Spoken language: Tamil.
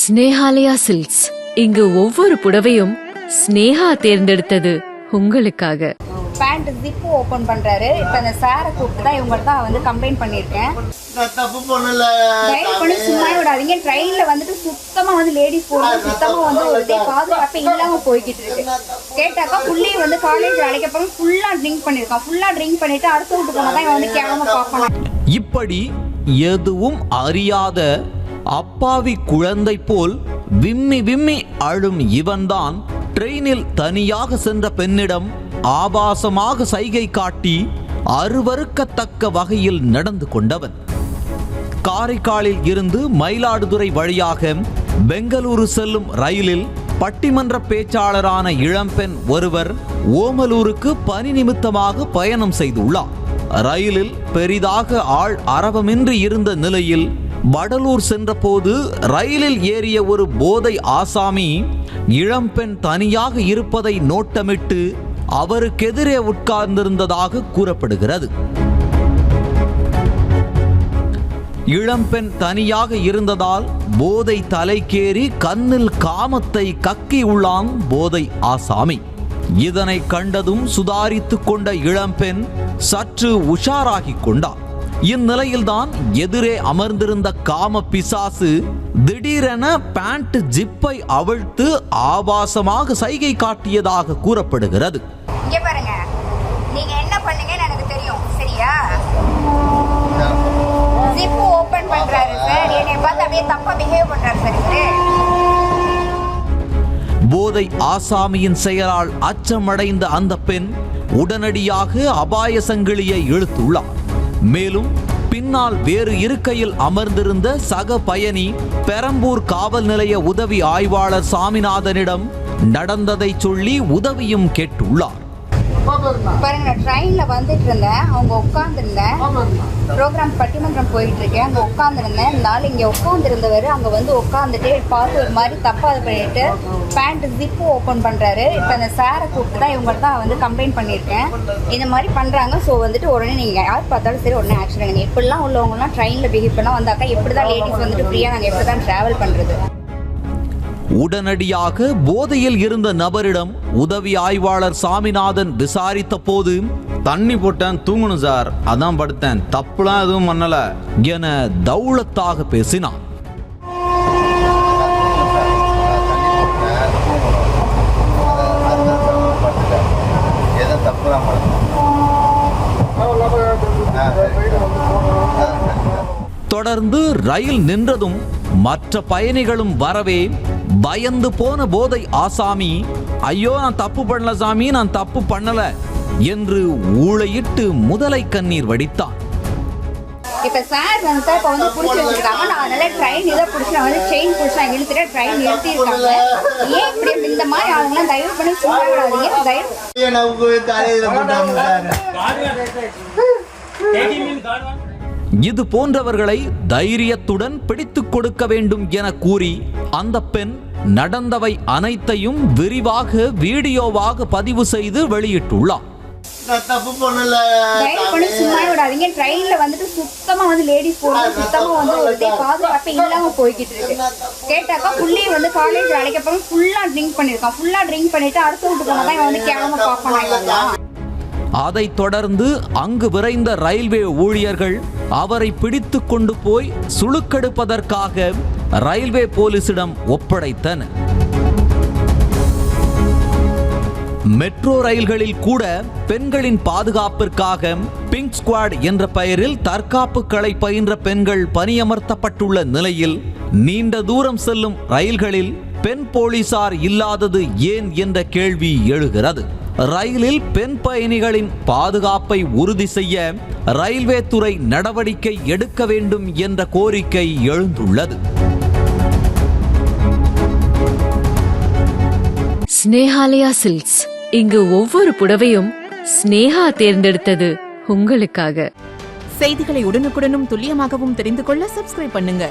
ஸ்னேஹாலயா சில்க்ஸ். இங்கு ஒவ்வொரு புடவையும் ஸ்னேஹா தேர்ந்தெடுத்தது உங்களுக்காக. பேண்ட் ஜிப்பு ஓபன் பண்றாரு. இப்ப அந்த சாரை கூப்பிட்டு தான் இவங்கள்ட்ட வந்து கம்ப்ளைண்ட் பண்ணிருக்கேன். தப்பு பண்ணல. ட்ரைன் பண்ணி சும்மா விடாதீங்க. ட்ரெயின்ல வந்துட்டு சுத்தமா வந்து லேடிஸ் போறது சுத்தமா வந்து ஒரு பாதுகாப்பு இல்லாம போய்கிட்டு இருக்கு. கேட்டாக்கா புள்ளி வந்து காலேஜ் அழைக்கப்போ ஃபுல்லா ட்ரிங்க் பண்ணிருக்கான். ஃபுல்லா ட்ரிங்க் பண்ணிட்டு அடுத்த வீட்டு போனா தான் வந்து கேவலமா பார்க்கணும். இப்படி எதுவும் அறியாத அப்பாவி குழந்தை போல் விம்மி விம்மி அழும் இவன்தான் ட்ரெயினில் தனியாக சென்ற பெண்ணிடம் ஆபாசமாக சைகை காட்டி அருவருக்கத்தக்க வகையில் நடந்து கொண்டவன். காரைக்காலில் இருந்து மயிலாடுதுறை வழியாக பெங்களூரு செல்லும் ரயிலில் பட்டிமன்ற பேச்சாளரான இளம்பெண் ஒருவர் ஓமலூருக்கு பணி நிமித்தமாக பயணம் செய்துள்ளார். ரயிலில் பெரிதாக ஆள் அரவமின்றி இருந்த நிலையில் வடலூர் சென்றபோது ரயிலில் ஏறிய ஒரு போதை ஆசாமி இளம்பெண் தனியாக இருப்பதை நோட்டமிட்டு அவருக்கெதிரே உட்கார்ந்திருந்ததாக கூறப்படுகிறது. இளம்பெண் தனியாக இருந்ததால் போதை தலைக்கேறி கண்ணில் காமத்தை கக்கி உள்ளான் போதை ஆசாமி. இதனை கண்டதும் சுதாரித்துக் கொண்ட இளம்பெண் சற்று உஷாராகிக் கொண்டார். இந்நிலையில்தான் எதிரே அமர்ந்திருந்த காம பிசாசு திடீரென பேண்ட் ஜிப்பை அவிழ்த்து ஆபாசமாக சைகை காட்டியதாக கூறப்படுகிறது. இங்க பாருங்க, நீங்க என்ன பண்ணீங்கன்னு எனக்கு தெரியும், சரியா? ஜிப் ஓபன் பண்றாரு சார். என்னை பார்த்து அப்படியே தப்பா பிஹேவ் பண்றாரு சார். போதை ஆசாமியின் செயலால் அச்சமடைந்த அந்த பெண் உடனடியாக அபாய சங்கிலியை இழுத்துள்ளார். மேலும் பின்னால் வேறு இருக்கையில் அமர்ந்திருந்த சக பயணி பெரம்பூர் காவல் நிலைய உதவி ஆய்வாளர் சாமிநாதனிடம் நடந்ததை சொல்லி உதவியும் கேட்டுள்ளார். பாருங்க, ட்ரெயின்ல வந்துட்டு இருந்தேன். அவங்க உட்கார்ந்துருந்தேன். ப்ரோக்ராம் பட்டிமன்றம் போயிட்டு இருக்கேன். அங்கே உட்காந்துருந்தேன். நாள் இங்கே உட்காந்துருந்தவர் அங்கே வந்து உட்காந்துட்டு பார்த்து ஒரு மாதிரி தப்பா இது பண்ணிட்டு பேண்ட் ஜிப்பு ஓப்பன் பண்றாரு. இப்போ அந்த சாரை கூப்பிட்டு தான் இவங்கள்ட்ட வந்து கம்ப்ளைண்ட் பண்ணியிருக்கேன். இந்த மாதிரி பண்றாங்க. ஸோ வந்துட்டு உடனே நீங்க யார் பார்த்தாலும் சரி உடனே ஆக்ஷன் எடுங்க. இப்படிலாம் உள்ளவங்கலாம் ட்ரெயின்ல பிஹேவ் பண்ணா வந்தாக்கா எப்படிதான் லேடிஸ் வந்துட்டு ஃப்ரீயா நாங்கள் எப்படி தான் டிராவல் பண்றது? உடனடியாக போதையில் இருந்த நபரிடம் உதவி ஆய்வாளர் சாமிநாதன் விசாரித்த போது, தண்ணி போட்டேன், தூங்கணும் சார், அதான் படுத்தேன், தப்புலாம் எதுவும் பண்ணல என தௌலத்தாக பேசினான். தொடர்ந்து ரயில் நின்றதும் மற்ற பயணிகளும் வரவே பயந்து போன போதை ஆசாமி, ஐயோ நான் தப்பு பண்ணல சாமி, நான் தப்பு பண்ணல என்று ஊளையிட்டு முதலை கண்ணீர் வடித்தான். இப்ப சார் வந்து இப்ப வந்து புடிச்சு வச்சிருக்காங்க. நான் அதனால ட்ரெயின் இதை புடிச்சு நான் வந்து செயின் புடிச்சு நான் இழுத்துட்டு ட்ரெயின் நிறுத்திருக்காங்க. ஏன் இப்படி இந்த மாதிரி ஆளுங்களாம் தயவு பண்ணி சும்மா விடாதீங்க. இது போன்றவர்களை தைரியத்துடன் பிடித்துக் கொடுக்க வேண்டும் என கூறி அந்த பெண் நடந்தவை அனைத்தையும் விரிவாக வீடியோவாக பதிவு செய்து வெளியிட்டுள்ளார். தப்பு பண்ணல. ட்ரைன் பண்ணி சும்மா விடாதீங்க. ட்ரெயின்ல வந்துட்டு சுத்தமா வந்து லேடிஸ் போறது சுத்தமா வந்து ஒரு பாதுகாப்பு இல்லாம போய்கிட்டு இருக்கு. கேட்டாக்கா புள்ளி வந்து காலேஜ் அழைக்கப்போ ஃபுல்லா ட்ரிங்க் பண்ணிருக்கான். ஃபுல்லா ட்ரிங்க் பண்ணிட்டு அடுத்த வீட்டு போனா தான் வந்து கேவலமா பார்க்கணும். அதைத் தொடர்ந்து அங்கு விரைந்த ரயில்வே ஊழியர்கள் அவரை பிடித்து கொண்டு போய் சுளுக்கெடுப்பதற்காக ரயில்வே போலீசிடம் ஒப்படைத்தனர். மெட்ரோ ரயில்களில் கூட பெண்களின் பாதுகாப்பிற்காக பிங்க் ஸ்குவாட் என்ற பெயரில் தற்காப்பு கலை பயின்ற பெண்கள் பணியமர்த்தப்பட்டுள்ள நிலையில் நீண்ட தூரம் செல்லும் ரயில்களில் பெண் போலீசார் இல்லாதது ஏன் என்ற கேள்வி எழுகிறது. ரயிலில் பெண் பயணிகளின் பாதுகாப்பை உறுதி செய்ய ரயில்வே துறை நடவடிக்கை எடுக்க வேண்டும் என்ற கோரிக்கை எழுந்துள்ளது. ஸ்னேஹாலயா சில்க்ஸ். இங்கு ஒவ்வொரு புடவையும் ஸ்னேஹா தேர்ந்தெடுத்தது உங்களுக்காக. செய்திகளை உடனுக்குடனும் துல்லியமாகவும் தெரிந்து கொள்ள சப்ஸ்கிரைப் பண்ணுங்க.